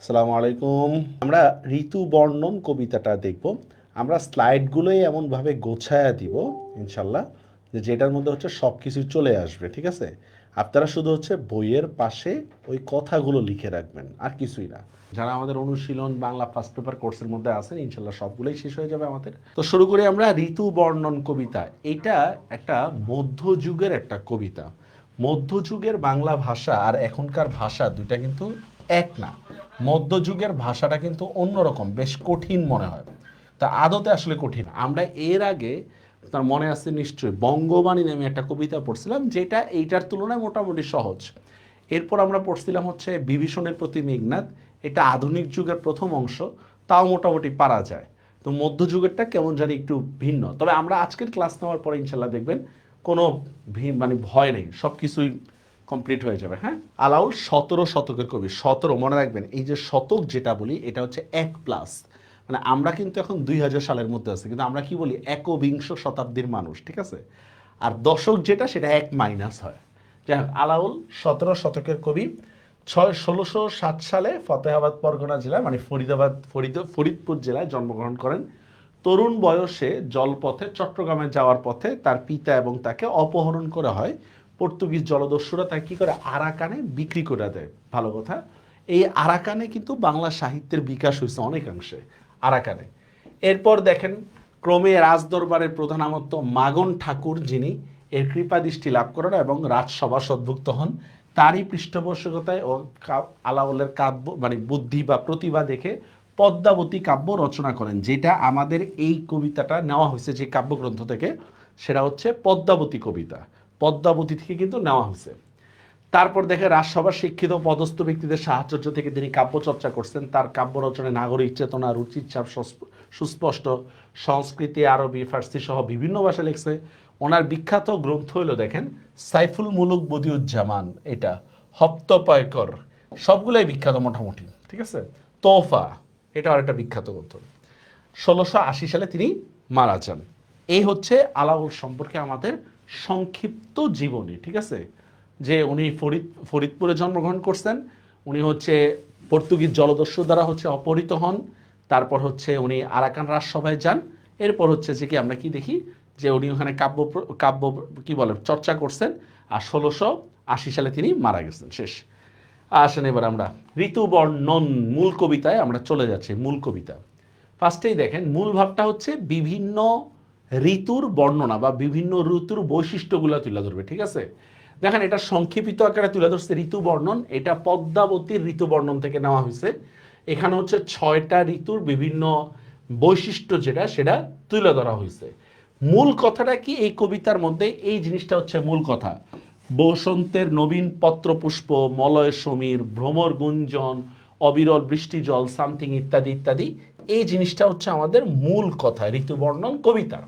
আসসালামু আলাইকুম। আমরা ঋতু বর্ণন কবিতাটা দেখব। আমরা স্লাইডগুলোই এমনভাবে গোছায়া দিব ইনশাল্লাহ, যেটার মধ্যে হচ্ছে সব কিছু চলে আসবে, ঠিক আছে? আপনারা শুধু হচ্ছে বইয়ের পাশে ওই কথাগুলো লিখে রাখবেন, আর কিছুই না। যারা আমাদের অনুশীলন বাংলা ফার্স্ট পেপার কোর্সের মধ্যে আছেন, ইনশাল্লাহ সবগুলোই শেষ হয়ে যাবে আমাদের। তো শুরু করি আমরা ঋতু বর্ণন কবিতা। এটা একটা মধ্যযুগের একটা কবিতা। মধ্যযুগের বাংলা ভাষা আর এখনকার ভাষা দুইটা কিন্তু এক না। মধ্যযুগের ভাষাটা কিন্তু অন্যরকম, বেশ কঠিন মনে হয়। তা আদতে আসলে কঠিন। আমরা এর আগে, তার মনে আছে নিশ্চয়ই, বঙ্গবাণী নামে একটা কবিতা পড়ছিলাম, যেটা এইটার তুলনায় মোটামুটি সহজ। এরপর আমরা পড়ছিলাম হচ্ছে বিভীষণের প্রতি মেঘনাদ। এটা আধুনিক যুগের প্রথম অংশ, তাও মোটামুটি পারা যায়। তো মধ্যযুগেরটা কেমন জানি একটু ভিন্ন। তবে আমরা আজকের ক্লাস নেওয়ার পরে ইনশাল্লাহ দেখবেন কোনো মানে ভয় নেই, সব কিছুই কমপ্লিট হয়ে যাবে। হ্যাঁ, আলাউল 17 শতকের কবি। 17 মনে রাখবেন, এই যে শতক যেটা বলি এটা হচ্ছে 1+। মানে আমরা কিন্তু এখন 2000 সালের মধ্যে আছি, কিন্তু আমরা কি বলি একবিংশ শতাব্দীর মানুষ, ঠিক আছে? আর দশক যেটা সেটা 1- হয়। যাই হোক, আলাউল 17 শতকের কবি। 1607 সালে ফতেহাবাদ পরগনা জেলায়, মানে ফরিদপুর জেলায় জন্মগ্রহণ করেন। তরুণ বয়সে জলপথে চট্টগ্রামে যাওয়ার পথে তার পিতা এবং তাকে অপহরণ করা হয়। পর্তুগিজ জলদস্যুরা তাকে কি করে, আরাকানে বিক্রি করে দেয়। ভালো কথা, এই আরাকানে কিন্তু বাংলা সাহিত্যের বিকাশ হয়েছে অনেকাংশে, আরাকানে। এরপর দেখেন, ক্রমে রাজদরবারের প্রধানমত্ব মাগন ঠাকুর, যিনি এর কৃপাদৃষ্টি লাভ করেন এবং রাজসভা সদ্ভুক্ত হন, তারই পৃষ্ঠপোষকতায় ও আলাওলের কাব্য মানে বুদ্ধি বা প্রতিভা দেখে পদ্মাবতী কাব্য রচনা করেন। যেটা আমাদের এই কবিতাটা নেওয়া হয়েছে যে কাব্যগ্রন্থ থেকে, সেটা হচ্ছে পদ্মাবতী কবিতা। পদ্মাবতী থেকে কিন্তু নেওয়া হয়েছে। তারপর দেখে রাজসভার শিক্ষিত পদস্থ ব্যক্তিদের সাহায্য থেকে তিনি কাব্য চর্চা করছেন। তার কাব্য রচনায় নাগরিক চেতনা, রুচির ছাপ সুস্পষ্ট। সংস্কৃতি, আরবি, ফার্সি সহ বিভিন্ন ভাষা লিখছে। ওনার বিখ্যাত গ্রন্থ হইল দেখেন সাইফুল মুলুক বদিউজ্জামান, এটা হপ্তপয়কর, সবগুলাই বিখ্যাত মোটামুটি, ঠিক আছে? তোফা, এটা আর একটা বিখ্যাত গ্রন্থ। 1680 সালে তিনি মারা যান। এই হচ্ছে আলাউল সম্পর্কে আমাদের সংক্ষিপ্ত জীবনী, ঠিক আছে? যে উনি ফরিদপুরে জন্মগ্রহণ করছেন, উনি হচ্ছে পর্তুগিজ জলদস্যু দ্বারা হচ্ছে অপহৃত হন। তারপর হচ্ছে উনি আরাকান রাজসভায় যান। এরপর হচ্ছে যে কি আমরা কি দেখি, যে উনি ওখানে কাব্য কাব্য কি বলে চর্চা করছেন। আর 1680 সালে তিনি মারা গেছেন, শেষ। আসেন এবার আমরা ঋতু বর্ণন মূল কবিতায় আমরা চলে যাচ্ছি। মূল কবিতা ফার্স্টেই দেখেন, মূল ভাবটা হচ্ছে বিভিন্ন ঋতুর বর্ণনা বা বিভিন্ন ঋতুর বৈশিষ্ট্যগুলো তুলে ধরবে, ঠিক আছে? দেখেন, এটা সংক্ষেপিত আকারে তুলে ধরছে ঋতু বর্ণন। এটা পদ্মাবতীর ঋতু বর্ণন থেকে নেওয়া হয়েছে। এখানে হচ্ছে 6টা ঋতুর বিভিন্ন বৈশিষ্ট্য যেটা সেটা তুলে ধরা হয়েছে। মূল কথাটা কি এই কবিতার মধ্যে, এই জিনিসটা হচ্ছে মূল কথা। বসন্তের নবীন পত্রপুষ্প, মলয় সমীর, ভ্রমর গুঞ্জন, অবিরল বৃষ্টি জল, সামথিং ইত্যাদি ইত্যাদি। এই জিনিসটা হচ্ছে আমাদের মূল কথা ঋতুবর্ণন কবিতা।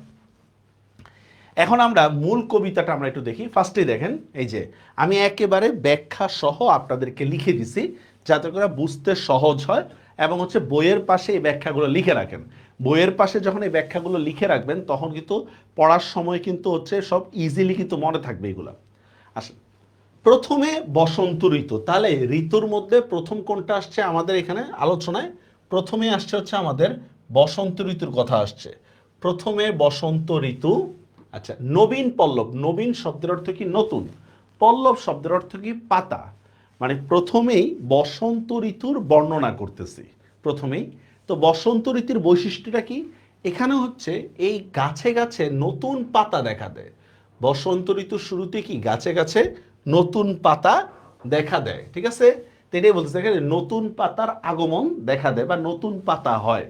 এখন আমরা মূল কবিতাটা আমরা একটু দেখি। ফার্স্টে দেখেন, এই যে আমি একেবারে ব্যাখ্যা সহ আপনাদেরকে লিখে দিছি, যাতে করে বুঝতে সহজ হয়। এবং হচ্ছে বইয়ের পাশে এই ব্যাখ্যাগুলো লিখে রাখেন। বইয়ের পাশে যখন এই ব্যাখ্যাগুলো লিখে রাখবেন, তখন কিন্তু পড়ার সময় কিন্তু হচ্ছে সব ইজিলি কিন্তু মনে থাকবে এগুলো। আসেন, প্রথমে বসন্ত ঋতু। তাহলে ঋতুর মধ্যে প্রথম কোনটা আসছে আমাদের এখানে আলোচনায়? প্রথমে আসছে হচ্ছে আমাদের বসন্ত ঋতুর কথা আসছে। প্রথমে বসন্ত ঋতু। আচ্ছা, নবীন পল্লব। নবীন শব্দের অর্থ কি? নতুন। পল্লব শব্দের অর্থ কি? পাতা। মানে প্রথমেই বসন্ত ঋতুর বর্ণনা করতেছি প্রথমেই। তো বসন্ত ঋতুর বৈশিষ্ট্যটা কি? এখানে হচ্ছে এই গাছে গাছে নতুন পাতা দেখা দেয়। বসন্ত ঋতুর শুরুতে কি গাছে গাছে নতুন পাতা দেখা দেয়, ঠিক আছে? তো এটাই বলতেছে, এখানে নতুন পাতার আগমন দেখা দেয় বা নতুন পাতা হয়।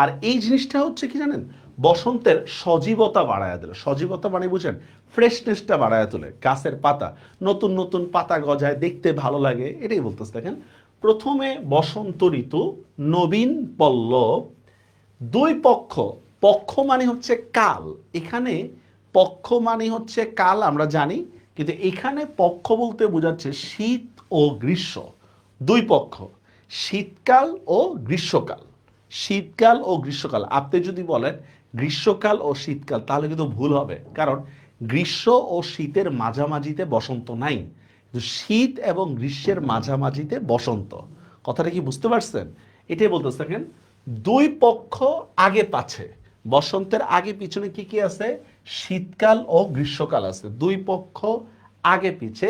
আর এই জিনিসটা হচ্ছে কি জানেন, বসন্তের সজীবতা বাড়ায় তোলে। সজীবতা মানে বুঝেন, ফ্রেশনেসটা বাড়ায় তোলে। গাছের পাতা, নতুন নতুন পাতা গজায়, দেখতে ভালো লাগে, এটাই বলতেছে। দেখেন, প্রথমে বসন্ত ঋতু, নবীন পল্লব, দুই পক্ষ। পক্ষ মানে হচ্ছে কাল। এখানে পক্ষ মানে হচ্ছে কাল, আমরা জানি। কিন্তু এখানে পক্ষ বলতে বোঝাচ্ছে শীত ও গ্রীষ্ম, দুই পক্ষ। শীতকাল ও গ্রীষ্মকাল। শীতকাল ও গ্রীষ্মকাল। আপনি যদি বলেন গ্রীষ্মকাল ও শীতকাল, তাহলে কিন্তু ভুল হবে। কারণ গ্রীষ্ম ও শীতের মাঝামাঝিতে বসন্ত নাই, শীত এবং গ্রীষ্মের মাঝামাঝিতে বসন্ত। কথাটা কি বুঝতে পারছেন? এটাই বলতেছে দেখেন, দুই পক্ষ আগে পাছে, বসন্তের আগে পিছনে কি কি আছে? শীতকাল ও গ্রীষ্মকাল আছে। দুই পক্ষ আগে পিছে,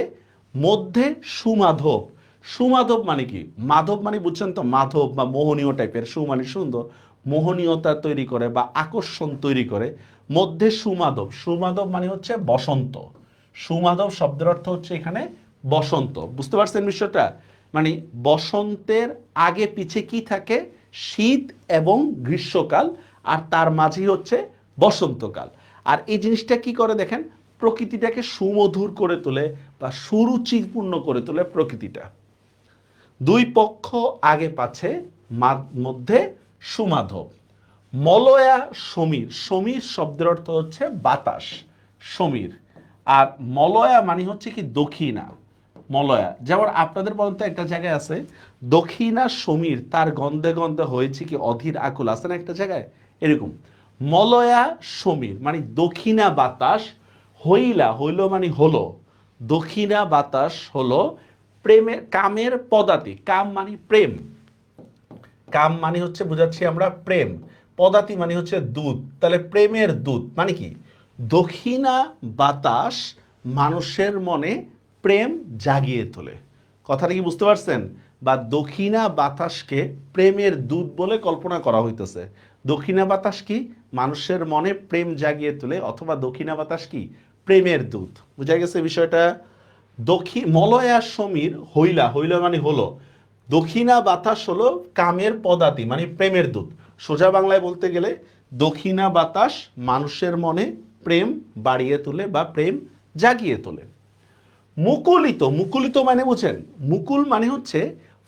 মধ্যে সুমাধব। সুমাধব মানে কি? মাধব মানে বুঝছেন তো, মাধব বা মোহনীয় টাইপের, সু মানে সুন্দর, মোহনীয়তা তৈরি করে বা আকর্ষণ তৈরি করে। মধ্যে সুমাধব, সুমাধব মানে হচ্ছে বসন্ত। সুমাধব শব্দের অর্থ হচ্ছে এখানে বসন্ত। বুঝতে পারছেন বিষয়টা? মানে বসন্তের আগে পিছে কি থাকে? শীত এবং গ্রীষ্মকাল, আর তার মাঝেই হচ্ছে বসন্তকাল। আর এই জিনিসটা কি করে দেখেন, প্রকৃতিটাকে সুমধুর করে তোলে বা সুরুচিপূর্ণ করে তোলে প্রকৃতিটা। দুই পক্ষ আগে পাছে, মধ্যে সুমাধব। মলয়া সমীর, সমীর শব্দের অর্থ হচ্ছে বাতাস, সমীর। আর মলয়া মানে হচ্ছে কি দক্ষিণা। মলয়া, যেমন আপনাদের বলতে একটা জায়গায় আছে, দক্ষিণা সমীর তার গন্ধে গন্ধে হয়েছে কি অধীর আকুল, আছে না একটা জায়গায় এরকম। মলয়া সমীর মানে দক্ষিণা বাতাস, হইলা, হইল মানে হলো, দক্ষিণা বাতাস হলো প্রেমের, কামের পদাতি, কাম মানে প্রেম, কাম মানে হচ্ছে বুঝাচ্ছি আমরা প্রেম, পদাতি মানে হচ্ছে দুধ, তাহলে প্রেমের দুধ মানে কি? দক্ষিণা বাতাস মানুষের মনে প্রেম জাগিয়ে তোলে। কথাটা কি বুঝতে পারছেন? বা দক্ষিণা বাতাসকে প্রেমের দুধ বলে কল্পনা করা হইতেছে। দক্ষিণা বাতাস কি? মানুষের মনে প্রেম জাগিয়ে তোলে, অথবা দক্ষিণা বাতাস কি? প্রেমের দুধ। বুঝা গেছে বিষয়টা? মলয়া সমীর হইলা, হইলা মানে হলো, দক্ষিণা বাতাস হলো কামের পদাতি মানে প্রেমের দূত। সোজা বাংলায় বলতে গেলে দক্ষিণা বাতাস মানুষের মনে প্রেম বাড়িয়ে তোলে বা প্রেম জাগিয়ে তোলে। মুকুলিত, মুকুলিত মানে বুঝেন? মুকুল মানে হচ্ছে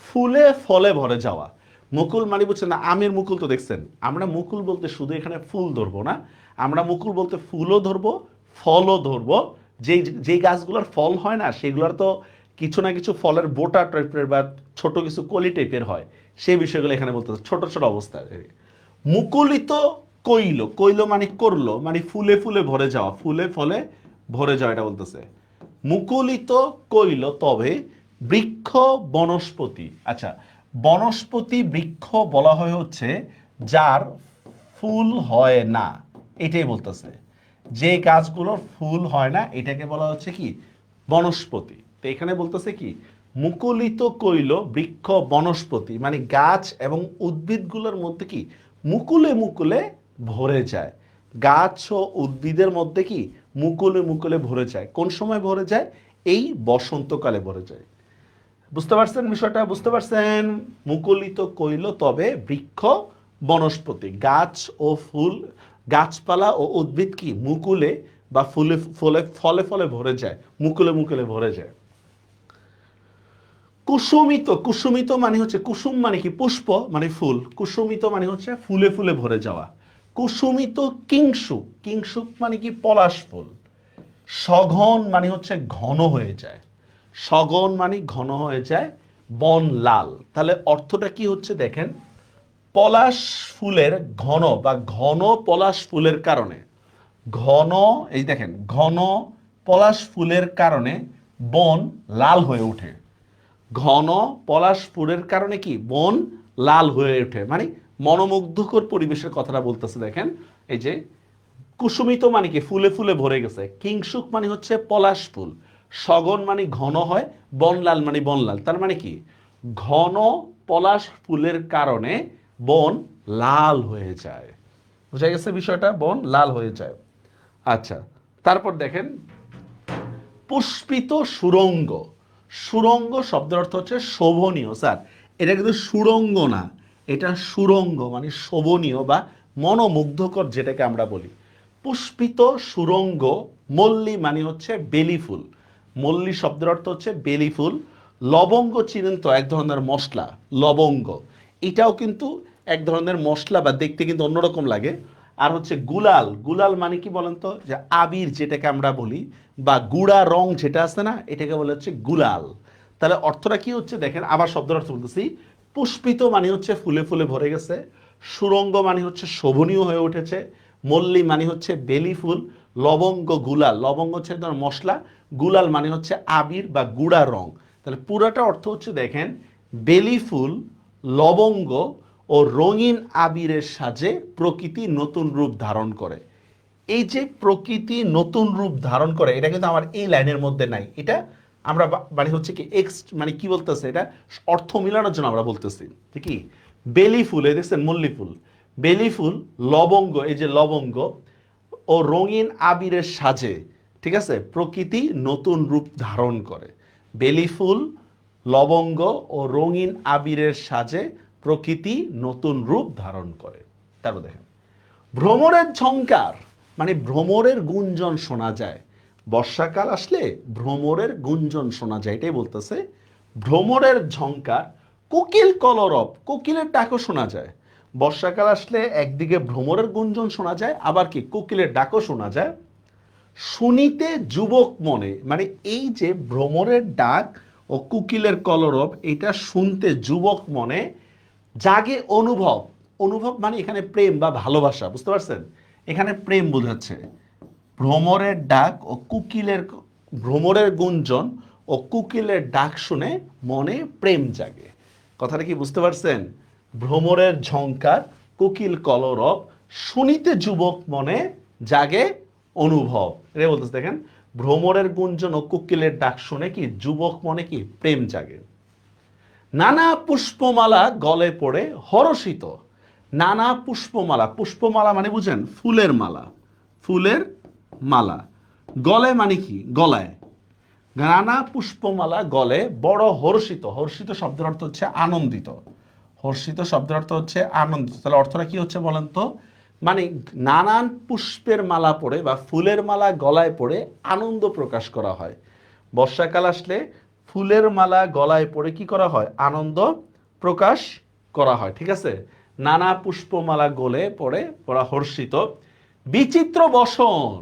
ফুলে ফলে ভরে যাওয়া। মুকুল মানে বুঝছেন না, আমের মুকুল তো দেখছেন। আমরা মুকুল বলতে শুধু এখানে ফুল ধরবো না, আমরা মুকুল বলতে ফুলও ধরবো, ফলও ধরবো। যেই যেই গাছগুলোর ফল হয় না, সেগুলোর তো কিছু না কিছু ফলের বোটা টাইপের বা ছোট কিছু কলি টাইপের হয়, সেই বিষয়গুলো এখানে বলতে ছোট ছোট অবস্থায়। মুকুলিত কইল, কইল মানে করলো, মানে ফুলে ফুলে ভরে যাওয়া, ফুলে ফলে ভরে যাওয়া, এটা বলতেছে। মুকুলিত কইল তবে বৃক্ষ বনস্পতি। আচ্ছা, বনস্পতি বৃক্ষ বলা হয় হচ্ছে যার ফুল হয় না, এটাই বলতেছে। যে গাছগুলোর ফুল হয় না এটাকে বলা হচ্ছে কি? বনস্পতি। তো এখানে বলতেছে কি? মুকুলিত কইল বৃক্ষ বনস্পতি, মানে গাছ এবং উদ্ভিদগুলোর মধ্যে কি মুকুলে মুকুলে ভরে যায়। গাছ ও উদ্ভিদের মধ্যে কি মুকুলে মুকুলে ভরে যায়। কোন সময় ভরে যায়? এই বসন্তকালে ভরে যায়। বুঝতে পারছেন বিষয়টা? বুঝতে পারছেন? মুকুলিত কইল তবে বৃক্ষ বনস্পতি, গাছ ও ফুল, গাছপালা ও উদ্ভিদ কি মুকুলে বা ফুলে ফলে ফলে ফলে ভরে যায়, মুকুলে মুকুলে ভরে যায়। কুসুমিত, কুসুমিত মানে হচ্ছে, কুসুম মানে কি? পুষ্প মানে ফুল, কুসুমিত মানে হচ্ছে ফুলে ফুলে ভরে যাওয়া। কুসুমিত কিংসুক, কিংসুক মানে কি? পলাশ ফুল। সঘন মানে হচ্ছে ঘন হয়ে যায়, সঘন মানে ঘন হয়ে যায়। বন লাল, তাহলে অর্থটা কি হচ্ছে দেখেন, পলাশ ফুলের ঘন বা ঘন পলাশ ফুলের কারণে, ঘন, এই দেখেন ঘন পলাশ ফুলের কারণে বন লাল হয়ে ওঠে। ঘন পলাশ ফুলের কারণে কি বন লাল হয়ে ওঠে, মানে মনোমুগ্ধকর পরিবেশের কথাটা বলতেছে। দেখেন এই যে কুসুমিত মানে কি? ফুলে ফুলে ভরে গেছে। কিংসুক মানে হচ্ছে পলাশ ফুল, সগন মানে ঘন হয়, বনলাল মানে বনলাল। তার মানে কি? ঘন পলাশ ফুলের কারণে বন লাল হয়ে যায়। বুঝা গেছে বিষয়টা? বন লাল হয়ে যায়। আচ্ছা, তারপর দেখেন পুষ্পিত সুরঙ্গ। সুরঙ্গ শব্দের অর্থ হচ্ছে শোভনীয়। স্যার, এটা কিন্তু সুরঙ্গ না, এটা সুরঙ্গ মানে শোভনীয় বা মনোমুগ্ধকর, যেটাকে আমরা বলি। পুষ্পিত সুরঙ্গ। মল্লী মানে হচ্ছে বেলি ফুল, মল্লী শব্দের অর্থ হচ্ছে বেলি ফুল। লবঙ্গ চিনেন তো, এক ধরনের মশলা, লবঙ্গ, এটাও কিন্তু এক ধরনের মশলা বা দেখতে কিন্তু অন্যরকম লাগে। আর হচ্ছে গুলাল, গুলাল মানে কি বলেন তো? যে আবির যেটাকে আমরা বলি, বা গুড়া রং যেটা আছে না, এটাকে বলে হচ্ছে গুলাল। তাহলে অর্থটা কি হচ্ছে দেখেন, আবার শব্দের অর্থ বলতেছি। পুষ্পিত মানে হচ্ছে ফুলে ফুলে ভরে গেছে, সুরঙ্গ মানে হচ্ছে শোভনীয় হয়ে উঠেছে, মল্লী মানে হচ্ছে বেলি ফুল, লবঙ্গ, গুলাল, লবঙ্গ হচ্ছে ধর মশলা, গুলাল মানে হচ্ছে আবির বা গুড়া রং। তাহলে পুরাটা অর্থ হচ্ছে দেখেন, বেলি ফুল, লবঙ্গ ও রঙিন আবিরের সাজে প্রকৃতি নতুন রূপ ধারণ করে। এই যে প্রকৃতি নতুন রূপ ধারণ করে, এটা কিন্তু আমার এই লাইনের মধ্যে নাই। এটা আমরা মানে হচ্ছে কি মানে কি বলতেছে, এটা অর্থ মিলানোর জন্য আমরা বলতেছি কি বেলি ফুল, এই দেখছেন মল্লি ফুল, বেলি ফুল, লবঙ্গ, এই যে লবঙ্গ ও রঙিন আবিরের সাজে, ঠিক আছে, প্রকৃতি নতুন রূপ ধারণ করে। বেলি ফুল, লবঙ্গ ও রঙিন আবিরের সাজে প্রকৃতি নতুন রূপ ধারণ করে। তারপর দেখেন ভ্রমরের ঝংকার, মানে ভ্রমরের গুঞ্জন শোনা যায়। বর্ষাকাল আসলে ভ্রমরের গুঞ্জন শোনা যায়, এটাই বলতেছে। ভ্রমরের ঝংকার, কোকিল কলরব, কোকিলের ডাকও শোনা যায়। বর্ষাকাল আসলে একদিকে ভ্রমরের গুঞ্জন শোনা যায়, আবার কি কোকিলের ডাকও শোনা যায়। শুনিতে যুবক মনে, মানে এই যে ভ্রমরের ডাক ও কোকিলের কলরব, এটা শুনতে যুবক মনে জাগে অনুভব। অনুভব মানে এখানে প্রেম বা ভালোবাসা, বুঝতে পারছেন? এখানে প্রেম বোঝাচ্ছে। ভ্রমরের ডাক ও কোকিলের, ভ্রমরের গুঞ্জন ও কোকিলের ডাক শুনে মনে প্রেম জাগে। কথাটা কি বুঝতে পারছেন? ভ্রমরের ঝংকার, কোকিল কলরব, শুনিতে যুবক মনে জাগে অনুভব। এটা বলতেছে দেখেন, ভ্রমরের গুঞ্জন ও কোকিলের ডাক শুনে কি যুবক মনে কি প্রেম জাগে। নানা পুষ্পমালা গলে পড়ে হরষিত। নানা পুষ্পমালা, পুষ্পমালা মানে বুঝেন ফুলের মালা, ফুলের মালা। গলে মানে কি গলায়। নানা পুষ্পমালা গলে বড় হর্ষিত, হর্ষিত শব্দের অর্থ হচ্ছে আনন্দিত, হর্ষিত শব্দের অর্থ হচ্ছে আনন্দিত। তাহলে অর্থটা কি হচ্ছে বলেন তো? মানে নানান পুষ্পের মালা পরে বা ফুলের মালা গলায় পরে আনন্দ প্রকাশ করা হয়। বর্ষাকাল আসলে ফুলের মালা গলায় পরে কি করা হয়? আনন্দ প্রকাশ করা হয়, ঠিক আছে। নানা পুষ্পমালা গলে পরে পরা হর্ষিত। বিচিত্র বসন,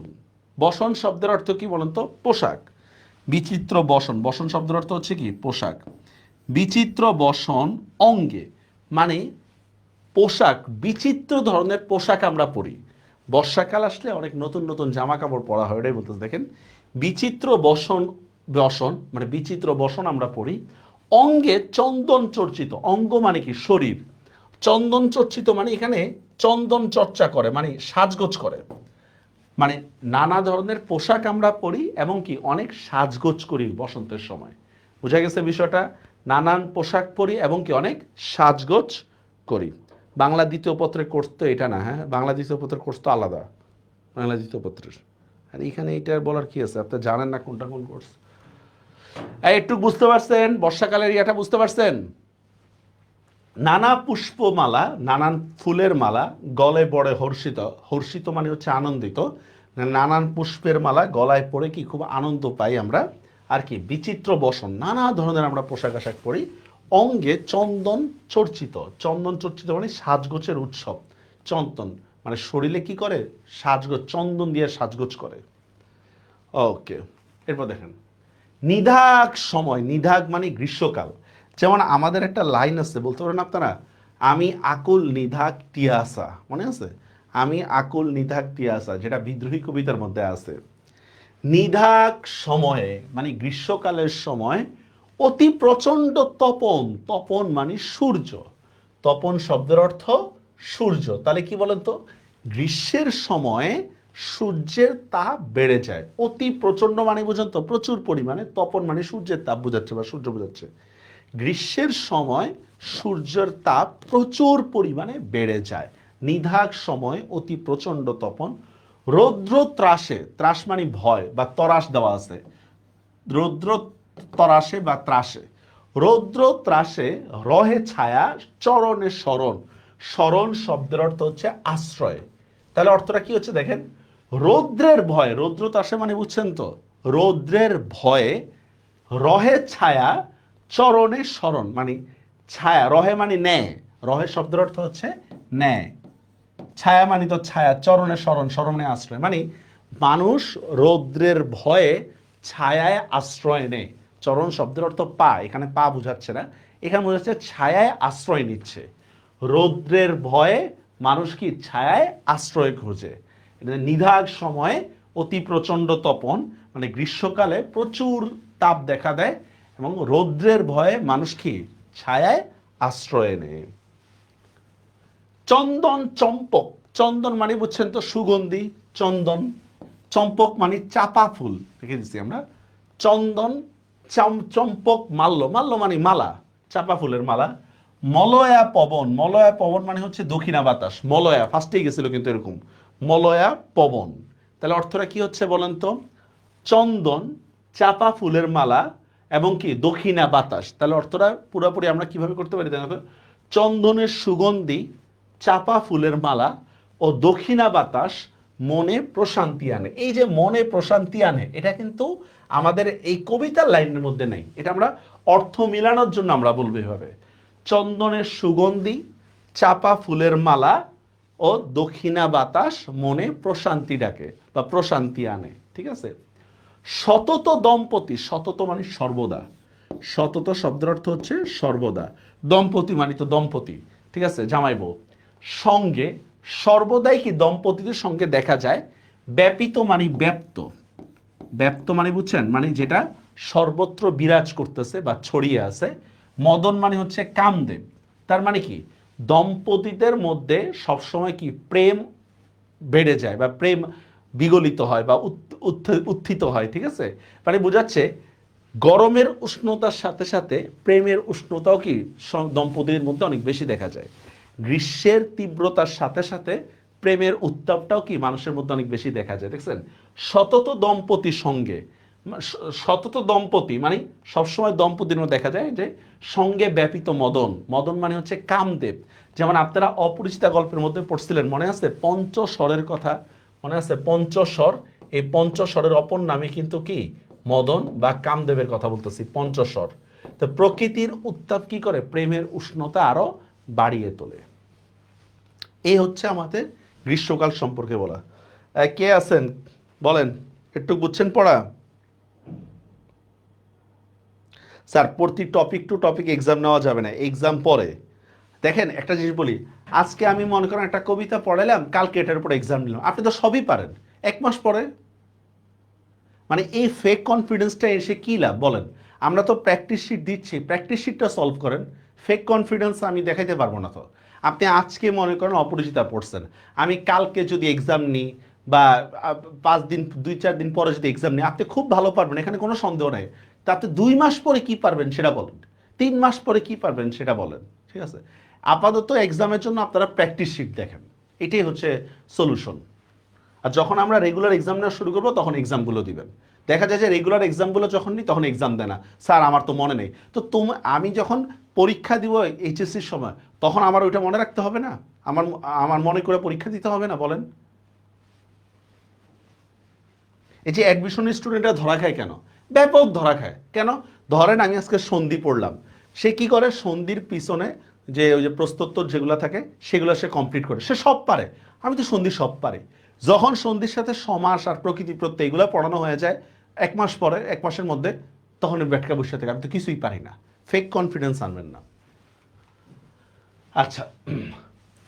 বসন শব্দের অর্থ কি বলেন তো? পোশাক। বিচিত্র বসন, বসন শব্দের অর্থ হচ্ছে কি পোশাক। বিচিত্র বসন অঙ্গে, মানে পোশাক, বিচিত্র ধরনের পোশাক আমরা পরি। বর্ষাকাল আসলে অনেক নতুন নতুন জামা কাপড় পরা হয়, এটাই বলতে দেখেন। বিচিত্র বসন, বসন মানে বিচিত্র বসন আমরা পরি। অঙ্গে চন্দন চর্চিত, অঙ্গ মানে কি শরীর, চন্দন চর্চিত মানে এখানে চন্দন চর্চা করে, মানে সাজগোজ করে। মানে নানা ধরনের পোশাক আমরা পরি এবং কি অনেক সাজগোজ করি বসন্তের সময়। বুঝা গেছে বিষয়টা? নানান পোশাক পরি এবং কি অনেক সাজগোজ করি। বাংলা দ্বিতীয় পত্রের কোর্স তো এটা না, হ্যাঁ, বাংলা দ্বিতীয় পত্রের কোর্স তো আলাদা, বাংলা দ্বিতীয় পত্রের। আর এখানে এটা বলার কি আছে? আপনি জানেন না কোনটা কোন কোর্স। একটু বুঝতে পারছেন? বর্ষাকালের ইয়াটা বুঝতে পারছেন? নানা পুষ্পমালা, নানান ফুলের মালা গলায় পড়ে হর্ষিত, হর্ষিত মানে হচ্ছে আনন্দিত। নানান পুষ্পের মালা গলায় পড়ে কি খুব আনন্দ পাই আমরা। আর কি বিচিত্র বসন, নানা ধরনের আমরা পোশাক আশাক পরি। অঙ্গে চন্দন চর্চিত, চন্দন চর্চিত মানে সাজগোজের উৎসব। চন্দন মানে শরীরে কি করে? সাজগোজ, চন্দন দিয়ে সাজগোজ করে। ওকে, এরপর দেখেন নিধাগ সময়, নিধাগ মানে গ্রীষ্মকাল। যেমন আমাদের একটা লাইন আছে, বলতে পারেন আপনারা, আমি আকুল নিধাগ তিয়াসা, মনে আছে? আমি আকুল নিধাগ তিয়াসা, যেটা বিদ্রোহী কবিতার মধ্যে আছে। নিধাগ সময়ে মানে গ্রীষ্মকালের সময় অতি প্রচণ্ড তপন, তপন মানে সূর্য, তপন শব্দের অর্থ সূর্য। তাহলে কি বলেন তো? গ্রীষ্মের সময় সূর্যের তাপ বেড়ে যায়। অতি প্রচণ্ড মানে বুঝেন তো প্রচুর পরিমাণে, তপন মানে সূর্যের তাপ বোঝাচ্ছে বা সূর্য বোঝাচ্ছে। গ্রীষ্মের সময় সূর্যের তাপ প্রচুর পরিমাণে বেড়ে যায়। নিধাগ সময় অতি প্রচণ্ড তপন। রৌদ্র ত্রাসে, ত্রাস মানে ভয় বা তরাস দেওয়া আছে, রৌদ্র তরাসে বা ত্রাসে। রৌদ্র ত্রাসে রহে ছায়া চরণে শরণ, শরণ শব্দের অর্থ হচ্ছে আশ্রয়। তাহলে অর্থটা কি হচ্ছে দেখেন, রৌদ্রের ভয়ে, রৌদ্র ত্রাসে মানে বুঝছেন তো, রৌদ্রের ভয়ে রহে ছায়া চরণে শরণ, মানে ছায়া, রহে মানে ন্যায়, রহে শব্দের অর্থ হচ্ছে ন্যায়, ছায়া মানে তো ছায়া, চরণে শরণ, শরণে আশ্রয়, মানে মানুষ রৌদ্রের ভয়ে ছায়ায় আশ্রয় নেয়। চরণ শব্দের অর্থ পা, এখানে পা বুঝাচ্ছে না, এখানে বোঝাচ্ছে ছায়ায় আশ্রয় নিচ্ছে। রৌদ্রের ভয়ে মানুষ কি ছায়ায় আশ্রয় খোঁজে। নিধাগ সময়ে অতি প্রচণ্ড তপন মানে গ্রীষ্মকালে প্রচুর তাপ দেখা দেয় এবং রৌদ্রের ভয়ে মানুষ কি ছায়ায় আশ্রয় নেয়। চন্দন চম্পক, চন্দন মানে বুঝছেন তো সুগন্ধি, চন্দন। চম্পক মানে চাপা ফুল, লিখে দিচ্ছি আমরা। চন্দন, চম্পক, মাল্য, মাল্য মানে মালা, চাপা ফুলের মালা। মলয়া পবন, মলয়া পবন মানে হচ্ছে দক্ষিণা বাতাস। মলয়া ফার্স্টেই গেছিল কিন্তু এরকম, মলয়া পবন। তাহলে অর্থটা কি হচ্ছে বলেন তো? চন্দন, চাপা ফুলের মালা এবং কি দক্ষিণা বাতাস। তাহলে অর্থটা পুরোপুরি আমরা কিভাবে করতে পারি দেখো? চন্দনের সুগন্ধি, চাপা ফুলের মালা ও দক্ষিণা বাতাস মনে প্রশান্তি আনে। এই যে মনে প্রশান্তি আনে, এটা কিন্তু আমাদের এই কবিতার লাইনের মধ্যে নেই, এটা আমরা অর্থ মিলানোর জন্য আমরা বলবো এভাবে। চন্দনের সুগন্ধি, চাপা ফুলের মালা ও দক্ষিণা বাতাস মনে প্রশান্তি ডাকে বা প্রশান্তি আনে, ঠিক আছে। সতত দম্পতি, সতত মানে সর্বদা, সতত শব্দের অর্থ হচ্ছে সর্বদা। দম্পতি মানে তো দম্পতি, ঠিক আছে, জামাই বউ। সঙ্গে, সর্বদাই কি দম্পতিদের সঙ্গে দেখা যায়। ব্যাপিত মানে ব্যাপ্ত, ব্যাপ্ত মানে বুঝছেন, মানে যেটা সর্বত্র বিরাজ করতেছে বা ছড়িয়ে আছে। মদন মানে হচ্ছে কামদেব। তার মানে কি দম্পতিদের মধ্যে সবসময় কি প্রেম বেড়ে যায় বা প্রেম বিগলিত হয় বা উত্থিত হয়, ঠিক আছে। মানে বোঝাচ্ছে গরমের উষ্ণতার সাথে সাথে প্রেমের উষ্ণতাও কি দম্পতিদের মধ্যে অনেক বেশি দেখা যায়। গ্রীষ্মের তীব্রতার সাথে সাথে প্রেমের উত্তাপটাও কি মানুষের মধ্যে অনেক বেশি দেখা যায়, দেখছেন। সতত দম্পতি সঙ্গে, সতত দম্পতি মানে সবসময় দম্পতির মধ্যে দেখা যায় যে সঙ্গে ব্যাপিত মদন, মদন মানে হচ্ছে কামদেব। যেমন আপনারা অপরিচিতা গল্পের মধ্যে পড়ছিলেন, মনে আছে পঞ্চস্বরের কথা, মনে আছে পঞ্চস্বর। এই পঞ্চস্বরের অপর নামে কিন্তু কি মদন বা কামদেবের কথা বলতেছি, পঞ্চস্বর। তো প্রকৃতির উত্তাপ কি করে প্রেমের উষ্ণতা আরো বাড়িয়ে তোলে। এই হচ্ছে আমাদের গ্রীষ্মকাল সম্পর্কে বলা। কে আছেন বলেন, একটু বুঝছেন পড়া? স্যার প্রতি টপিক টু টপিক এক্সাম নেওয়া যাবে না, এক্সাম পরে। দেখেন একটা জিনিস বলি, আজকে আমি মনে করেন একটা কবিতা পড়ালাম, কালকে এটার উপর এক্সাম নিলাম, আপনি তো সবই পারেন, এক মাস পরে। মানে এই ফেক কনফিডেন্সটা এসে কী লাভ বলেন? আমরা তো প্র্যাকটিস শিট দিচ্ছি, প্র্যাকটিস শিটটা সলভ করেন। ফেক কনফিডেন্স আমি দেখাইতে পারবো না তো। আপনি আজকে মনে করেন অপরিচিতা পড়ছেন, আমি কালকে যদি এক্সাম নিই বা 5 দিন 2-4 দিন পরে যদি এক্সাম নিই, আপনি খুব ভালো পারবেন, এখানে কোনো সন্দেহ নেই। তা আপনি 2 মাস পরে কি পারবেন সেটা বলেন, 3 মাস পরে কি পারবেন সেটা বলেন, ঠিক আছে। আপাতত এক্সামের জন্য আপনারা প্র্যাকটিস শিট দেখেন, এটাই হচ্ছে সলিউশন। আর যখন আমরা রেগুলার এক্সাম নেওয়া শুরু করবো তখন এক্সামগুলো দিবেন। দেখা যায় যে রেগুলার এক্সামগুলো যখন নিই তখন এক্সাম দেয় না, স্যার আমার তো মনে নেই। তো আমি যখন পরীক্ষা দিব এইচএসসির সময়, তখন আমার ওইটা মনে রাখতে হবে না? আমার আমার মনে করে পরীক্ষা দিতে হবে না বলেন? এই যে অ্যাডমিশন স্টুডেন্টরা ধরা খায় কেন? ব্যাপক ধরা খায় কেন? ধরেন আমি আজকে সন্ধি পড়লাম, সে কি করে সন্ধির পিছনে যে ওই যে প্রশ্নোত্তর যেগুলো থাকে সেগুলো সে কমপ্লিট করে, সে সব পারে। আমি তো সন্ধি সব পারি। যখন সন্ধির সাথে সমাস আর প্রকৃতি প্রত্যয় এগুলো পড়ানো হয়ে যায় 1 মাস পরে, 1 মাসের মধ্যে, তখন ব্যাটকা বসে থাকে আমি তো কিছুই পারি না। ফেক কনফিডেন্স আনবেন না। আচ্ছা,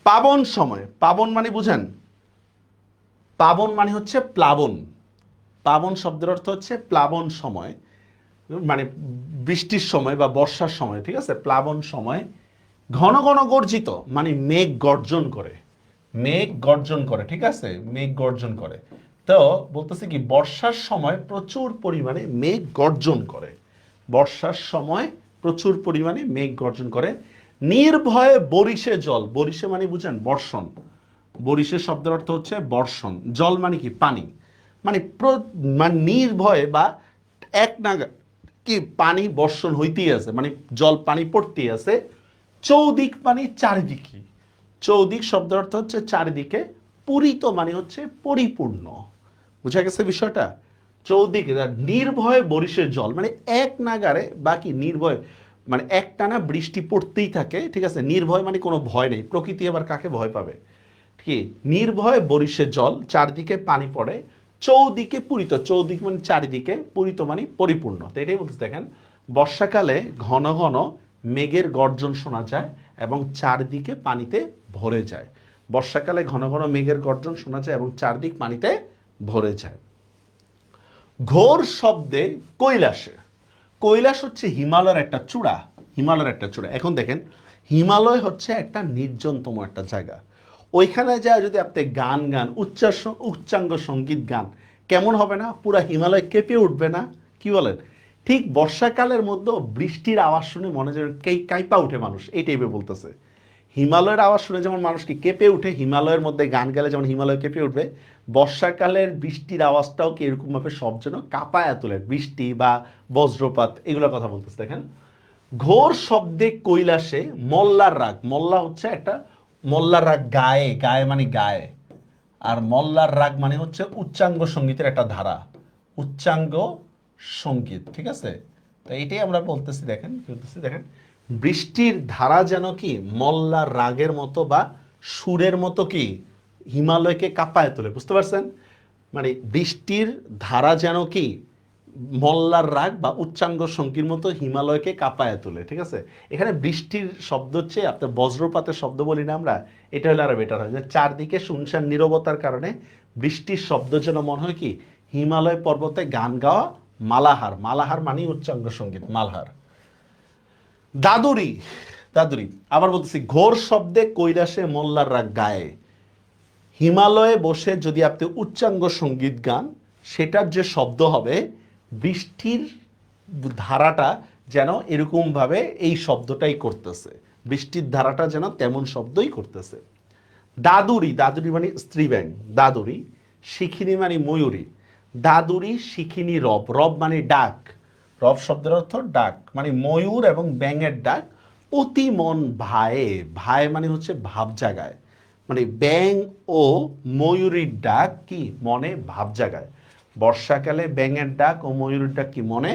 পাবন সময়, পাবন মানে বুঝেন? পাবন মানে হচ্ছে প্লাবন। পাবন শব্দের অর্থ হচ্ছে প্লাবন সময়, মানে বৃষ্টির সময় বা বর্ষার সময়, ঠিক আছে। প্লাবন সময় ঘন ঘন গর্জিত মানে মেঘ গর্জন করে, মেঘ গর্জন করে, ঠিক আছে, মেঘ গর্জন করে। তো বলতেছে কি বর্ষার সময় প্রচুর পরিমাণে মেঘ গর্জন করে, বর্ষার সময় প্রচুর পরিমাণে মেঘ গর্জন করে। নির্ভয়ে বরিশে জল, বরিশে মানে বুঝেন বর্ষণ, বরিশের শব্দের অর্থ হচ্ছে বর্ষণ। জল মানে কি পানি, মানে মানে নির্ভয়ে বা এক নাগা কি পানি বর্ষণ হইতেই আছে, মানে জল পানি পড়তেই আছে। চৌদিক মানে চারিদিকে, চৌদিক শব্দের অর্থ হচ্ছে চারিদিকে। পূরিত মানে হচ্ছে পরিপূর্ণ। বুঝা গেছে বিষয়টা? চৌদিকে নির্ভয়ে বরিশের জল মানে এক নাগারে বাকি নির্ভয়, মানে একটানা বৃষ্টি পড়তেই থাকে, ঠিক আছে। নির্ভয় মানে কোনো ভয় নেই, প্রকৃতি আবার কাকে ভয় পাবে? কি নির্ভয় বরিশের জল, চারদিকে পানি পড়ে, চৌদিকে পূরিত, চৌদিক মানে চারিদিকে, পূরিত মানে পরিপূর্ণ। তো এটাই বলতে দেখেন বর্ষাকালে ঘন ঘন মেঘের গর্জন শোনা যায় এবং চারদিকে পানিতে ভরে যায়। বর্ষাকালে ঘন ঘন মেঘের গর্জন শোনা যায় এবং চারদিক পানিতে ভরে যায়। ঘোর শব্দে কৈলাসে, কৈলাস হচ্ছে হিমালয়ের একটা চূড়া, হিমালয়ের একটা চূড়া। এখন দেখেন হিমালয় হচ্ছে একটা নির্জনতম একটা জায়গা, ওইখানে যা যদি আপনি গান গান উচ্চাঙ্গ সঙ্গীত গান, কেমন হবে না? পুরা হিমালয় কেঁপে উঠবে না? কি বলেন? ঠিক বর্ষাকালের মধ্যে বৃষ্টির আওয়াজ শুনে মনে যেন কাইপা উঠে মানুষ, এই টাইপে বলতেছে। হিমালয়ের আওয়াজ শুনে যেমন মানুষকে কেঁপে উঠে, হিমালয়ের মধ্যে গান গেলে যেমন হিমালয় কেঁপে উঠবে, বর্ষাকালের বৃষ্টির আওয়াজটাও কি এরকমভাবে সব যেন কাঁপায়া তোলে, বৃষ্টি বা বজ্রপাত এগুলোর কথা বলতেছে। দেখেন, ঘোর শব্দে কৈলাসে মল্লার রাগ, মল্লা হচ্ছে একটা, মল্লার রাগ গায়ে, গায়ে মানে গায়ে, আর মল্লার রাগ মানে হচ্ছে উচ্চাঙ্গ সঙ্গীতের একটা ধারা, উচ্চাঙ্গ সঙ্গীত, ঠিক আছে? তো এটাই আমরা বলতেছি। দেখেন কি বলতেছি, দেখেন, বৃষ্টির ধারা যেন কি মল্লার রাগের মতো বা সুরের মতো কি হিমালয়কে কাঁপায় তোলে, বুঝতে পারছেন? মানে বৃষ্টির ধারা যেন কি মল্লার রাগ বা উচ্চাঙ্গ সঙ্গীর মতো হিমালয়কে কাঁপায় তোলে, ঠিক আছে? এখানে বৃষ্টির শব্দ হচ্ছে আপনার বজ্রপাতের শব্দ বলি না আমরা, এটা হলে আরো বেটার হয়, যে চারদিকে শুনশান নীরবতার কারণে বৃষ্টির শব্দ যেন মনে হয় কি হিমালয় পর্বতে গান গাওয়া মালাহার, মালাহার মানে উচ্চাঙ্গ সঙ্গীত, মালহার। দাদুরি, দাদুরি আবার বলতেছি, ঘোর শব্দে কৈলাসে মল্লার রাগ গায়ে, হিমালয়ে বসে যদি আপনি উচ্চাঙ্গ সঙ্গীত গান, সেটার যে শব্দ হবে, বৃষ্টির ধারাটা যেন এরকমভাবে এই শব্দটাই করতেছে, বৃষ্টির ধারাটা যেন তেমন শব্দই করতেছে। দাদুরি, দাদুরি মানে স্ত্রীব্যাং, দাদুরি। শিখিনি মানে ময়ূরী, দাদুরি শিখিনি রব, রব মানে ডাক, রব শব্দের অর্থ ডাক, মানে ময়ূর এবং ব্যাঙের ডাক। অতি মন ভায়ে, ভায়ে মানে হচ্ছে ভাব জাগায়, মানে ব্যাং ও ময়ূরীর ডাক কি মনে ভাব জাগায়। বর্ষাকালে ব্যাঙের ডাক ও ময়ূরীর ডাক কি মনে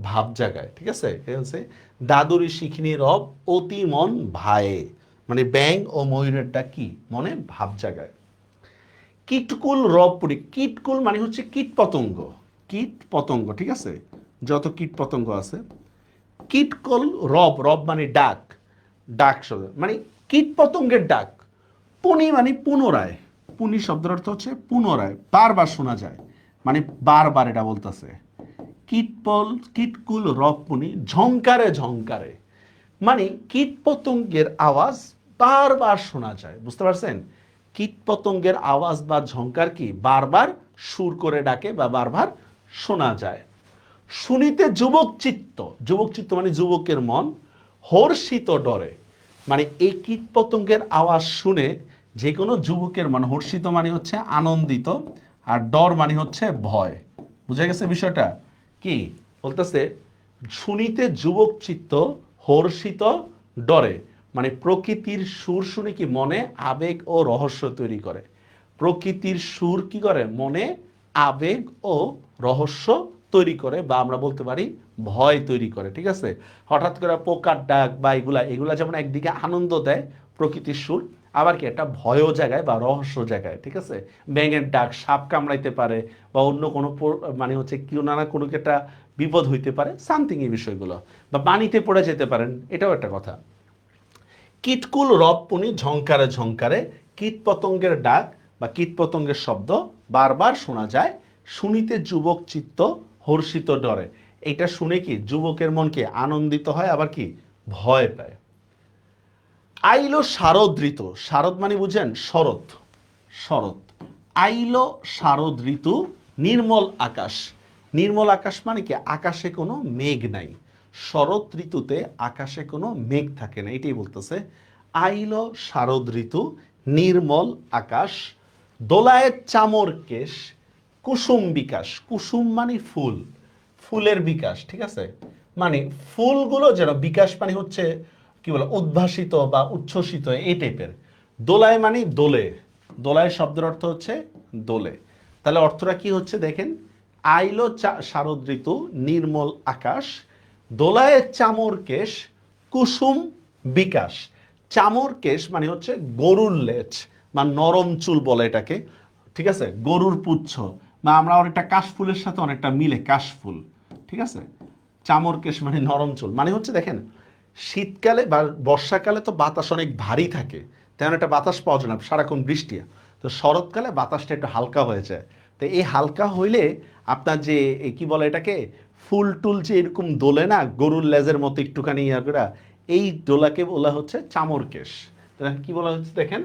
ভাব জাগায়, ঠিক আছে? এই হচ্ছে দাদুরি শিখিনি রব অতি মন ভায়ে, মানে ব্যাং ও ময়ূরের ডাক কি মনে ভাব জাগায়। কীটকুল রব পুরি, কীটকুল মানে হচ্ছে কীট পতঙ্গ, কীট পতঙ্গ, ঠিক আছে? যত কীট পতঙ্গ আছে, কীটকল রব, রব মানে ডাক, ডাক শব্দ মানে কীট পতঙ্গের ডাক। পুনি মানে পুনরায়, পুনি শব্দের অর্থ হচ্ছে পুনরায়, বারবার শোনা যায়, মানে বারবার এটা বলতেছে। কীটকুল রব পুনি ঝংকারে ঝংকারে, মানে কীট পতঙ্গের আওয়াজ বারবার শোনা যায়, বুঝতে পারছেন? কীট পতঙ্গের আওয়াজ বা ঝংকার কি বারবার সুর করে ডাকে বা বারবার শোনা যায়। শুনিতে যুবক চিত্ত, যুবক চিত্ত মানে যুবকের মন, হর্ষিত ডরে, মানে এই কীট পতঙ্গের আওয়াজ শুনে যে কোনো যুবকের মন, হর্ষিত মানে হচ্ছে আনন্দিত, আর ডর মানে হচ্ছে ভয়। বুঝা গেছে বিষয়টা? কি বলতেছে, শুনিতে যুবক চিত্ত হর্ষিত ডরে, মানে প্রকৃতির সুর শুনে কি মনে আবেগ ও রহস্য তৈরি করে, প্রকৃতির সুর কি করে মনে আবেগ ও রহস্য তৈরি করে, বা আমরা বলতে পারি ভয় তৈরি করে, ঠিক আছে? হঠাৎ করে পোকার ডাক বা এগুলা এগুলা যেমন একদিকে আনন্দ দেয় প্রকৃতির সুর, আবার কি একটা ভয়ও জায়গায় বা রহস্য জায়গায়, ঠিক আছে? ব্যাঙের ডাক, সাপ কামড়াইতে পারে, বা অন্য কোনো মানে হচ্ছে কেউ নানা কোনো একটা বিপদ হইতে পারে, সামথিং এই বিষয়গুলো, বা পানিতে পড়ে যেতে পারেন, এটাও একটা কথা। কীটকুল রবপুনি ঝংকারে ঝংকারে, কীট পতঙ্গের ডাক বা কীট পতঙ্গের শব্দ বারবার শোনা যায়, শুনিতে যুবক চিত্ত হর্ষিত ডরে, এটা শুনে কি যুবকের মনকে আনন্দিত হয়, আবার কি ভয় পায়। আইলো শারদ ঋতু, শারদ মানে বুঝেন শরৎ, শরৎ। আইলো শারদ ঋতু, নির্মল আকাশ, নির্মল আকাশ মানে কি আকাশে কোনো মেঘ নাই, শরৎ ঋতুতে আকাশে কোনো মেঘ থাকে না, এটাই বলতেছে। আইলো শারদ ঋতু, নির্মল আকাশ, দোলায় চামর কেশ, কুসুম বিকাশ, কুসুম মানে ফুল, ফুলের বিকাশ, ঠিক আছে? মানে ফুলগুলো যেন বিকাশ মানে হচ্ছে কি বলে উদ্ভাসিত বা উচ্ছ্বসিত এই টাইপের। দোলায় মানে দোলে, দোলায় শব্দের অর্থ হচ্ছে দোলে। তাহলে অর্থটা কি হচ্ছে দেখেন, আইলো শারদ ঋতু, নির্মল আকাশ, দোলায় চামর কেশ, কুসুম বিকাশ। চামর কেশ মানে হচ্ছে গরুর লেজ বা নরম চুল বলে এটাকে, ঠিক আছে? গরুর পুচ্ছ, বা আমরা অনেকটা কাশফুলের সাথে অনেকটা মিলে কাশফুল, ঠিক আছে? চামর কেশ মানে নরম চুল, মানে হচ্ছে দেখেন শীতকালে বা বর্ষাকালে তো বাতাস অনেক ভারী থাকে, তেমন একটা বাতাস পাওয়া যায় না, সারাক্ষণ বৃষ্টি। তো শরৎকালে বাতাসটা একটু হালকা হয়ে যায়, তো এই হালকা হইলে আপনার যে কি বলে এটাকে ফুল টুল যে এরকম দোলে না গরুর লেজের মতো একটুখানি ইয়া করে, এই দোলাকে বলা হচ্ছে চামর কেশ। কি বলা হচ্ছে দেখেন,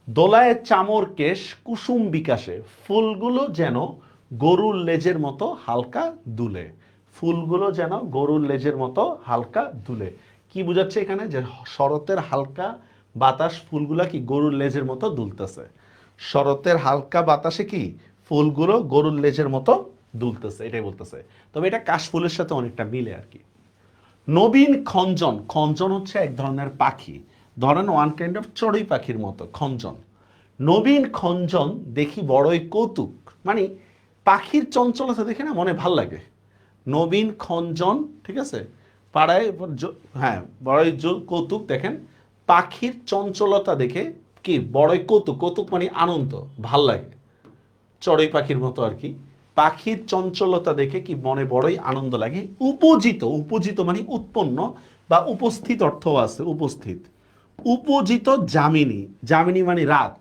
দোলায় চামর কেশ কুসুম বিকাশে, ফুলগুলো যেন গরুর লেজের মতো হালকা দুলে। ফুলগুলো যেন গরুর লেজের মতো হালকা দুলে। কি বুঝাচ্ছে এখানে, যে শরতের হালকা বাতাস ফুলগুলা কি গরুর লেজের মতো দুলতেছে। শরতের হালকা বাতাসে কি ফুলগুলো গরুর লেজের মতো দুলতেছে, এটাই বলতেছে। তবে এটা কাশফুলের সাথে অনেকটা মিলে আর কি। নবীন খঞ্জন, খঞ্জন হচ্ছে এক ধরনের পাখি, ধরেন ওয়ান কাইন্ড অফ চড়ুই পাখির মতো খঞ্জন। নবীন খঞ্জন দেখি বড়ই কৌতুক, মানে পাখির চঞ্চলতা দেখে না মনে ভাল লাগে। নবীন খঞ্জন, ঠিক আছে, পাড়ায় হ্যাঁ বড়ই কৌতুক, দেখেন পাখির চঞ্চলতা দেখে কি বড়ই কৌতুক, কৌতুক মানে আনন্দ, ভাল লাগে, চড়ুই পাখির মতো আর কি। পাখির চঞ্চলতা দেখে কি মনে বড়ই আনন্দ লাগে। উপজিত, উপজিত মানে উৎপন্ন বা উপস্থিত অর্থ আছে, উপস্থিত। উপজিত যামিনী, যামিনী মানে রাত,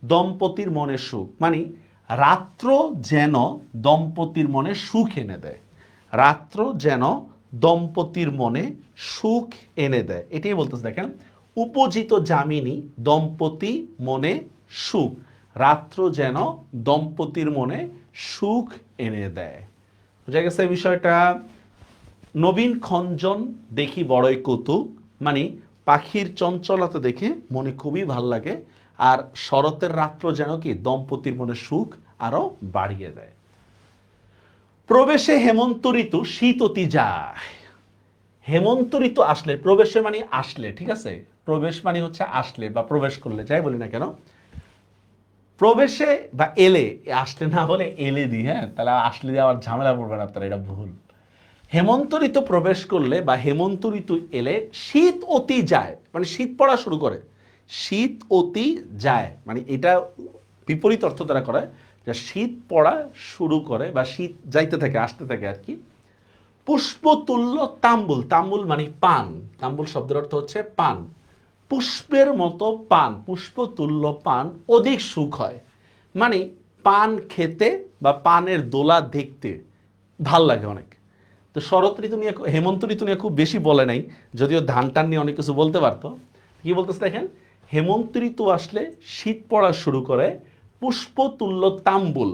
দম্পতির মনে সুখ, মানে রাত্র যেন দম্পতির মনে সুখ এনে দেয়। রাত্র যেন দম্পতির মনে সুখ এনে দেয়, এটাই বলতেছে দেখেন। উপজিত যামিনী দম্পতি মনে সুখ, রাত্র যেন দম্পতির মনে সুখ এনে দেয়। বুঝা গেছে বিষয়টা। নবীন খঞ্জন দেখি বড়ই কৌতুক, মানে পাখির চঞ্চলতা দেখে মনে খুবই ভাল লাগে, আর শরতের রাত্র যেন কি দম্পতির মনে সুখ আরো বাড়িয়ে দেয়। প্রবেশে হেমন্ত ঋতু শীত অতি যায়। হেমন্ত ঋতু আসলে, প্রবেশে মানে আসলে, ঠিক আছে, প্রবেশ মানে হচ্ছে আসলে বা প্রবেশ করলে, যাই বলি না কেন, প্রবেশে বা এলে, আসলে না বলে এলে দিই, হ্যাঁ, তাহলে আসলে দিয়ে আবার ঝামেলা পড়বেন আপনারা, এটা ভুল। হেমন্ত ঋতু প্রবেশ করলে বা হেমন্ত ঋতু এলে শীত অতি যায়, মানে শীত পড়া শুরু করে। শীত অতি যায় মানে এটা বিপরীত অর্থ দ্বারা করে, যে শীত পড়া শুরু করে বা শীত যাইতে থাকে, আসতে থাকে আর কি। পুষ্পতুল্য তাম্বুল, তাম্বুল মানে পান, তাম্বুল শব্দের অর্থ হচ্ছে পান। পুষ্পের মতো পান, পুষ্পতুল্য পান অধিক সুখ হয়, মানে পান খেতে বা পানের দোলা দেখতে ভাল লাগে অনেক। তো শরৎ ঋতু নিয়ে, হেমন্ত ঋতু নিয়ে খুব বেশি বলে নাই, যদিও ধান টান নিয়ে অনেক কিছু বলতে পারতো। কি বলতেছে দেখেন, হেমন্ত ঋতু আসলে শীত পড়া শুরু করে, পুষ্পতুল্য তাম্বুল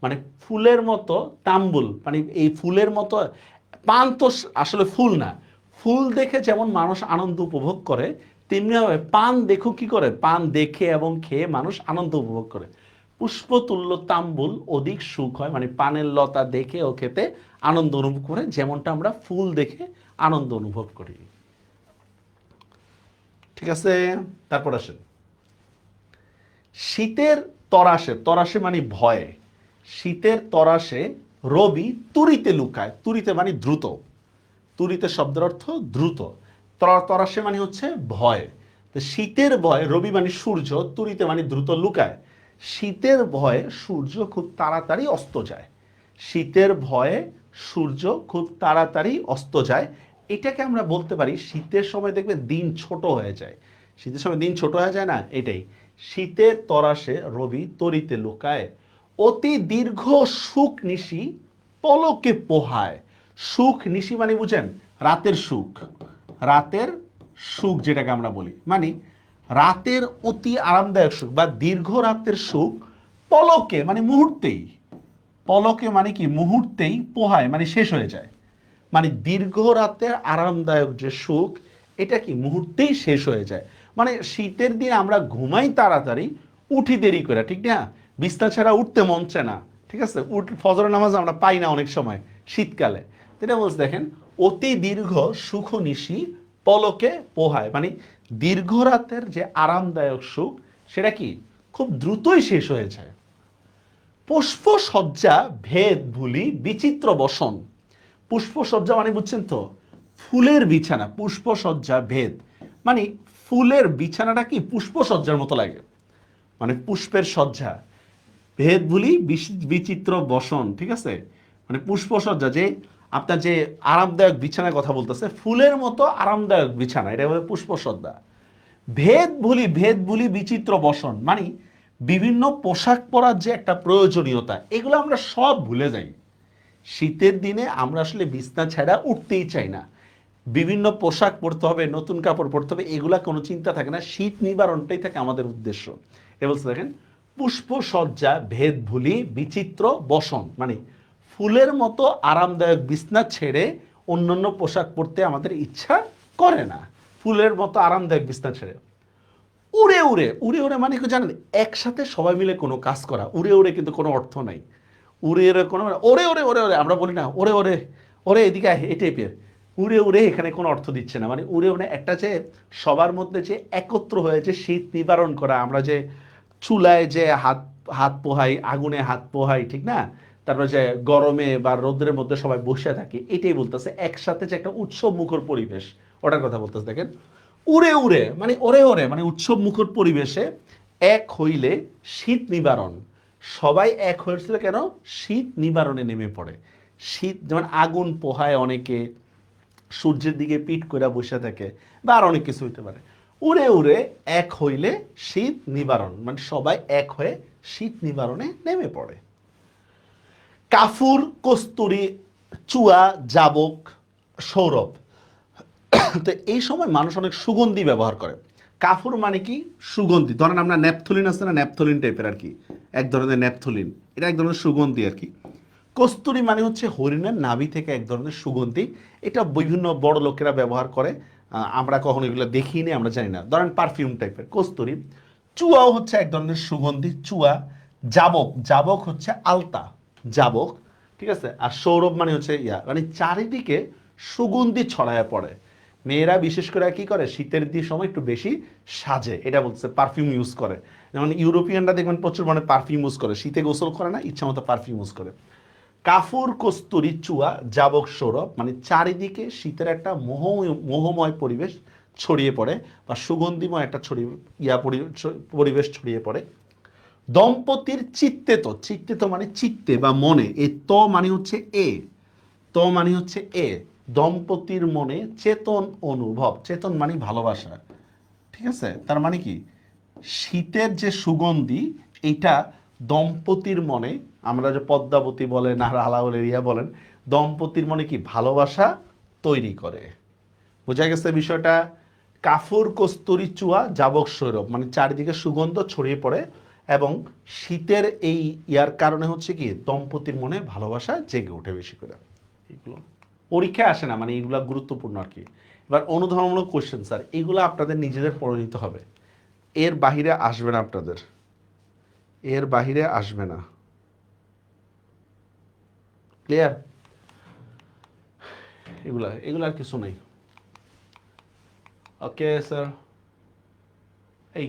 মানে ফুলের মতো, তাম্বুল মানে এই ফুলের মতো। পান তো আসলে ফুল না, ফুল দেখে যেমন মানুষ আনন্দ উপভোগ করে, তেমনিভাবে পান দেখো কি করে, পান দেখে এবং খেয়ে মানুষ আনন্দ উপভোগ করে। পুষ্পতুল্য তাম্বুল অধিক সুখ হয়, মানে পানের লতা দেখে ও খেতে আনন্দ অনুভব করে, যেমনটা আমরা ফুল দেখে আনন্দ অনুভব করি। ঠিক আছে, তারপর আসেন শীতের তরাসে, তরাসে মানে ভয়ে, শীতের তরাসে রবি তুরিতে লুকায়, তুরিতে মানে দ্রুত, তুরিতে শব্দের অর্থ দ্রুত, তরাসে মানে হচ্ছে ভয়। তো শীতের ভয়, রবি মানে সূর্য, তুরিতে মানে দ্রুত লুকায়। শীতের ভয়ে সূর্য খুব তাড়াতাড়ি অস্ত যায়, শীতের ভয়ে সূর্য খুব তাড়াতাড়ি অস্ত যায়। এটাকে আমরা বলতে পারি শীতের সময় দেখবে দিন ছোট হয়ে যায়, শীতের সময় দিন ছোট হয়ে যায় না, এটাই। শীতের তরাসে রবি তরিতে লুকায়, অতি দীর্ঘ সুখ নিশি পলকে পোহায়। সুখ নিশি মানে বুঝেন রাতের সুখ, রাতের সুখ যেটাকে আমরা বলি, মানে রাতের অতি আরামদায়ক সুখ বা দীর্ঘ রাতের সুখ পলকে মানে মুহূর্তেই, পলকে মানে কি মুহূর্তেই, পোহায় মানে শেষ হয়ে যায়, মানে দীর্ঘ রাতের আরামদায়ক যে সুখ এটা কি মুহূর্তেই শেষ হয়ে যায়। মানে শীতের দিনে আমরা ঘুমাই তাড়াতাড়ি, উঠি দেরি করে, ঠিক না, বিছনা ছাড়া উঠতে মন চায় না, ঠিক আছে, ফজরের নামাজ আমরা পাই না অনেক সময় শীতকালে। এটা বলছে দেখেন, অতি দীর্ঘ সুখ নিশি পলকে পোহায়, মানে দীর্ঘ রাতের যে আরামদায়ক সুখ সেটা কি খুব দ্রুতই শেষ হয়ে যায়। পুষ্পসজ্জা ভেদ ভুলি বিচিত্র বসন, পুষ্পসজ্জা মানে বুঝছেন তো ফুলের বিছানা, পুষ্পসজ্জা ভেদ মানে ফুলের বিছানাটা কি পুষ্পসজ্জার মতো লাগে, মানে পুষ্পের সজ্জা। ভেদ ভুলি বিচিত্র বসন, ঠিক আছে, মানে পুষ্পসজ্জা যে আপনার যে আরামদায়ক বিছানার কথা বলতেছে, ফুলের মতো আরামদায়ক বিছানা, এটা বলে পুষ্পসজ্জা। ভেদ ভুলি বিচিত্র বসন মানে বিভিন্ন পোশাক পরার যে একটা প্রয়োজনীয়তা, এগুলো আমরা সব ভুলে যাই। শীতের দিনে আমরা আসলে বিছনা ছাড়া উঠতেই চাই না, বিভিন্ন পোশাক পরতে হবে, নতুন কাপড় পরতে হবে, এগুলা কোনো চিন্তা থাকে না, শীত নিবারণটাই থাকে আমাদের উদ্দেশ্য। এ বলছে দেখেন, পুষ্পসজ্জা ভেদ ভুলি বিচিত্র বসন, মানে ফুলের মতো আরামদায়ক বিছনা ছেড়ে অন্যান্য পোশাক পরতে আমাদের ইচ্ছা করে না, ফুলের মতো আরামদায়ক বিছনা ছেড়ে। উড়ে উড়ে, উড়ে উড়ে মানে কি জানেন, একসাথে সবাই মিলে কোনো কাজ করা। উড়ে উড়ে কিন্তু কোনো অর্থ নাই। উড়ে উড়ে কোনো ওরে ওরে ওরে ওরে আমরা বলি না, ওরে ওরে ওরে এদিকে আয়, এই টাইপের উড়ে উড়ে এখানে কোনো অর্থ দিচ্ছে না। মানে উড়ে উড়ে একটা যে সবার মধ্যে যে একত্র হয়ে যে শীত নিবারণ করা, আমরা যে চুলায় যে হাত হাত পোহাই, আগুনে হাত পোহাই, ঠিক না, তারপর যে গরমে বা রোদ্রের মধ্যে সবাই বসে থাকি, এটাই বলতেছে একসাথে যে একটা উৎসব মুখর পরিবেশ, ওটার কথা বলতেছে। দেখেন, উড়ে উড়ে মানে ওরে ওরে মানে উৎসব মুখর পরিবেশে এক হইলে শীত নিবারণ। সবাই এক হয়েছিল কেন? শীত নিবারণে নেমে পড়ে। শীত যেমন আগুন পোহায় অনেকে, সূর্যের দিকে পিঠ করে বসে থাকে, বা আর অনেক কিছু হইতে পারে। উড়ে উড়ে এক হইলে শীত নিবারণ, মানে সবাই এক হয়ে শীত নিবারণে নেমে পড়ে। কাফুর, কস্তুরী, চুয়া, জাবক, সৌরভ। তো এই সময় মানুষ অনেক সুগন্ধি ব্যবহার করে। কাফুর মানে কি? সুগন্ধি। ধরেন আমরা ন্যাপথলিন আছে না, ন্যাপথলিন টাইপের আর কি, এক ধরনের ন্যাপথলিন, এটা এক ধরনের সুগন্ধি আর কি। কস্তুরী মানে হচ্ছে হরিণের নাভি থেকে এক ধরনের সুগন্ধি, এটা বিভিন্ন বড় লোকেরা ব্যবহার করে, আমরা কখনো এগুলো দেখিনি, আমরা জানি না। ধরেন পারফিউম টাইপের কস্তুরী। চুয়াও হচ্ছে এক ধরনের সুগন্ধি, চুয়া। জাবক, জাবক হচ্ছে আলতা, জাবক, ঠিক আছে। আর সৌরভ মানে হচ্ছে মানে চারিদিকে সুগন্ধি ছড়ায় পড়ে। মেয়েরা বিশেষ করে কি করে, শীতের দিন সময় একটু বেশি সাজে, এটা বলছে, পারফিউম ইউজ করে। যেমন ইউরোপিয়ানরা দেখবেন প্রচুর মানে পারফিউম ইউজ করে, শীতে গোসল করে না, ইচ্ছা মতো পারফিউম ইউজ করে। কাফুর, কস্তুরী, চুয়া, জাবক, সৌরভ মানে চারিদিকে শীতের একটা মোহময় পরিবেশ ছড়িয়ে পড়ে, বা সুগন্ধিময় একটা পরিবেশ ছড়িয়ে পড়ে। দম্পতির চিত্তেত, চিত্তেত মানে চিত্তে বা মনে, এই ত মানে হচ্ছে এ, ত মানে হচ্ছে এ, দম্পতির মনে চেতন অনুভব, চেতন মানে ভালোবাসা, ঠিক আছে। তার মানে কি, শীতের যে সুগন্ধি, এটা দম্পতির মনে, আমরা যে পদ্মাবতী বলেন আর আলাউল এরিয়া বলেন, দম্পতির মনে কি ভালোবাসা তৈরি করে। বোঝা গেছে বিষয়টা? কাফুর, কস্তুরী, চুয়া, জাবক, সৌরভ মানে চারিদিকে সুগন্ধ ছড়িয়ে পড়ে, এবং শীতের এই ইয়ার কারণে হচ্ছে কি দম্পতির মনে ভালোবাসা জেগে ওঠে বেশি করে। এগুলো পরীক্ষায় আসে না, মানে এগুলা গুরুত্বপূর্ণ আর কি। এবার অনুধাবনমূলক কোশ্চেন স্যার, এগুলো আপনাদের নিজেদের পড়ে নিতে হবে, এর বাহিরে আসবে না আপনাদের, এর বাহিরে আসবে না। ক্লিয়ার? এগুলা এগুলো আর কিছু নেই। ওকে স্যার, এই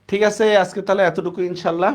ঠিক আছে, আজকে তাহলে এতটুকু ইনশাল্লাহ।